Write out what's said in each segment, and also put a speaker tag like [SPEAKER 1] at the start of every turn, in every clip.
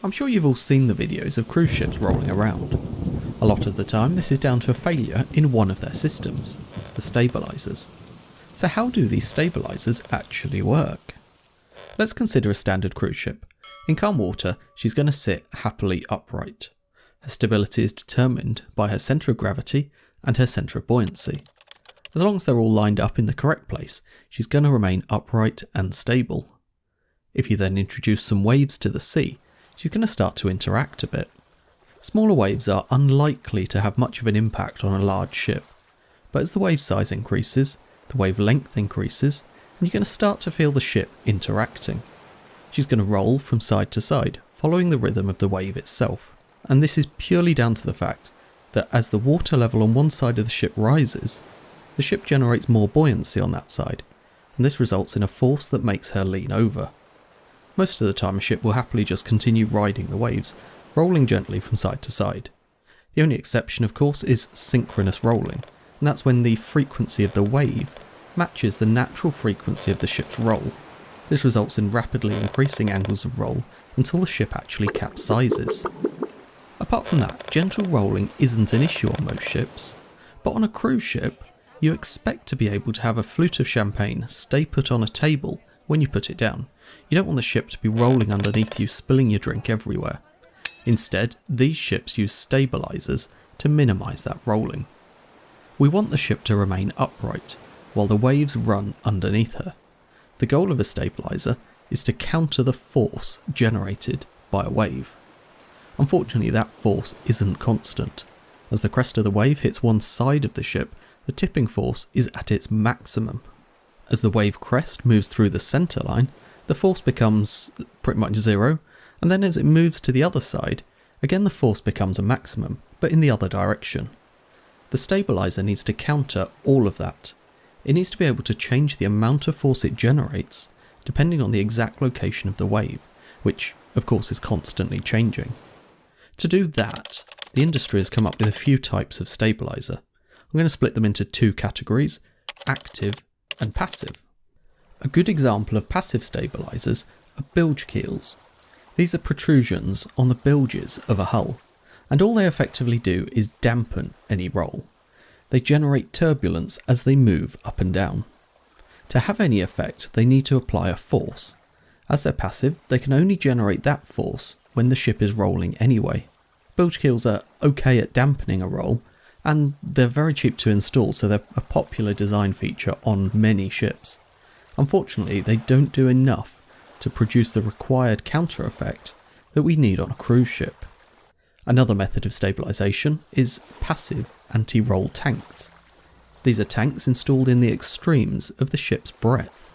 [SPEAKER 1] I'm sure you've all seen the videos of cruise ships rolling around. A lot of the time this is down to a failure in one of their systems, the stabilisers. So how do these stabilisers actually work? Let's consider a standard cruise ship. In calm water, she's going to sit happily upright. Her stability is determined by her centre of gravity and her centre of buoyancy. As long as they're all lined up in the correct place, she's going to remain upright and stable. If you then introduce some waves to the sea, she's going to start to interact a bit. Smaller waves are unlikely to have much of an impact on a large ship, but as the wave size increases, the wave length increases, and you're going to start to feel the ship interacting. She's going to roll from side to side, following the rhythm of the wave itself. And this is purely down to the fact that as the water level on one side of the ship rises, the ship generates more buoyancy on that side, and this results in a force that makes her lean over. Most of the time a ship will happily just continue riding the waves, rolling gently from side to side. The only exception, of course, is synchronous rolling, and that's when the frequency of the wave matches the natural frequency of the ship's roll. This results in rapidly increasing angles of roll until the ship actually capsizes. Apart from that, gentle rolling isn't an issue on most ships, but on a cruise ship, you expect to be able to have a flute of champagne stay put on a table when you put it down. You don't want the ship to be rolling underneath you, spilling your drink everywhere. Instead, these ships use stabilisers to minimise that rolling. We want the ship to remain upright, while the waves run underneath her. The goal of a stabiliser is to counter the force generated by a wave. Unfortunately, that force isn't constant. As the crest of the wave hits one side of the ship, the tipping force is at its maximum. As the wave crest moves through the centre line, the force becomes pretty much zero, and then as it moves to the other side, again the force becomes a maximum, but in the other direction. The stabiliser needs to counter all of that. It needs to be able to change the amount of force it generates, depending on the exact location of the wave, which of course is constantly changing. To do that, the industry has come up with a few types of stabiliser. I'm going to split them into two categories, active and passive. A good example of passive stabilisers are bilge keels. These are protrusions on the bilges of a hull, and all they effectively do is dampen any roll. They generate turbulence as they move up and down. To have any effect, they need to apply a force. As they're passive, they can only generate that force when the ship is rolling anyway. Bilge keels are okay at dampening a roll, and they're very cheap to install, so they're a popular design feature on many ships. Unfortunately, they don't do enough to produce the required counter effect that we need on a cruise ship. Another method of stabilisation is passive anti-roll tanks. These are tanks installed in the extremes of the ship's breadth.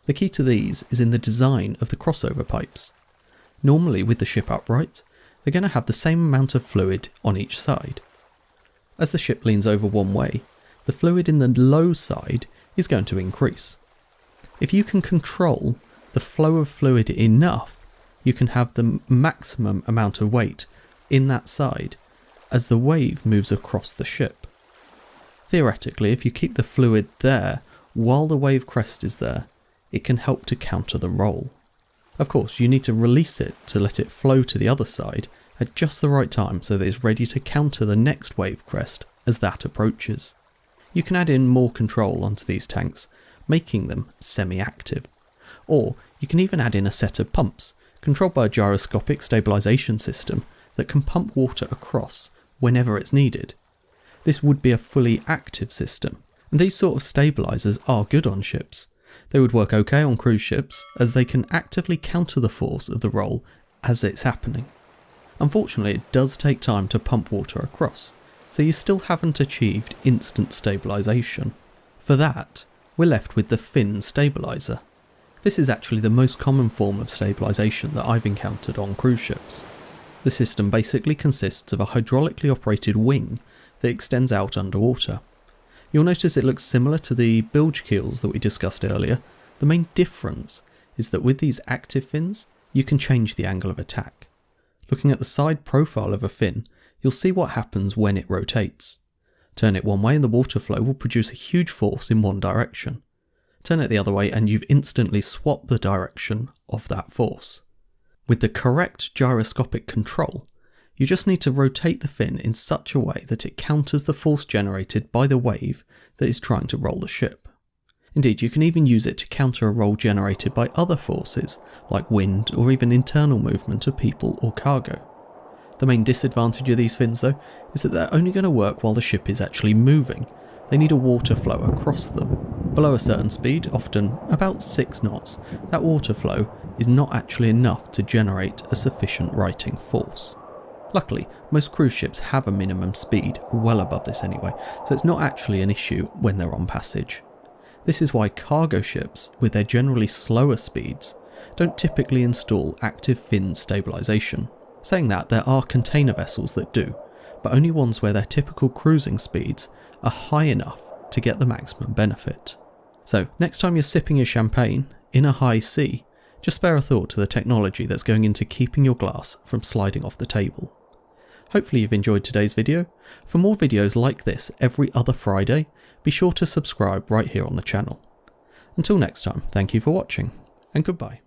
[SPEAKER 1] The key to these is in the design of the crossover pipes. Normally, with the ship upright, they're going to have the same amount of fluid on each side. As the ship leans over one way, the fluid in the low side is going to increase. If you can control the flow of fluid enough, you can have the maximum amount of weight in that side as the wave moves across the ship. Theoretically, if you keep the fluid there while the wave crest is there, it can help to counter the roll. Of course, you need to release it to let it flow to the other side at just the right time so that it's ready to counter the next wave crest as that approaches. You can add in more control onto these tanks, making them semi-active. Or you can even add in a set of pumps, controlled by a gyroscopic stabilisation system that can pump water across whenever it's needed. This would be a fully active system, and these sort of stabilisers are good on ships. They would work okay on cruise ships, as they can actively counter the force of the roll as it's happening. Unfortunately, it does take time to pump water across, so you still haven't achieved instant stabilisation. For that, we're left with the fin stabiliser. This is actually the most common form of stabilisation that I've encountered on cruise ships. The system basically consists of a hydraulically operated wing that extends out underwater. You'll notice it looks similar to the bilge keels that we discussed earlier. The main difference is that with these active fins, you can change the angle of attack. Looking at the side profile of a fin, you'll see what happens when it rotates. Turn it one way and the water flow will produce a huge force in one direction. Turn it the other way and you've instantly swapped the direction of that force. With the correct gyroscopic control, you just need to rotate the fin in such a way that it counters the force generated by the wave that is trying to roll the ship. Indeed, you can even use it to counter a roll generated by other forces, like wind or even internal movement of people or cargo. The main disadvantage of these fins though, is that they're only going to work while the ship is actually moving. They need a water flow across them. Below a certain speed, often about 6 knots, that water flow is not actually enough to generate a sufficient righting force. Luckily, most cruise ships have a minimum speed well above this anyway, so it's not actually an issue when they're on passage. This is why cargo ships, with their generally slower speeds, don't typically install active fin stabilisation. Saying that, there are container vessels that do, but only ones where their typical cruising speeds are high enough to get the maximum benefit. So next time you're sipping your champagne in a high sea, just spare a thought to the technology that's going into keeping your glass from sliding off the table. Hopefully you've enjoyed today's video. For more videos like this every other Friday, be sure to subscribe right here on the channel. Until next time, thank you for watching, and goodbye.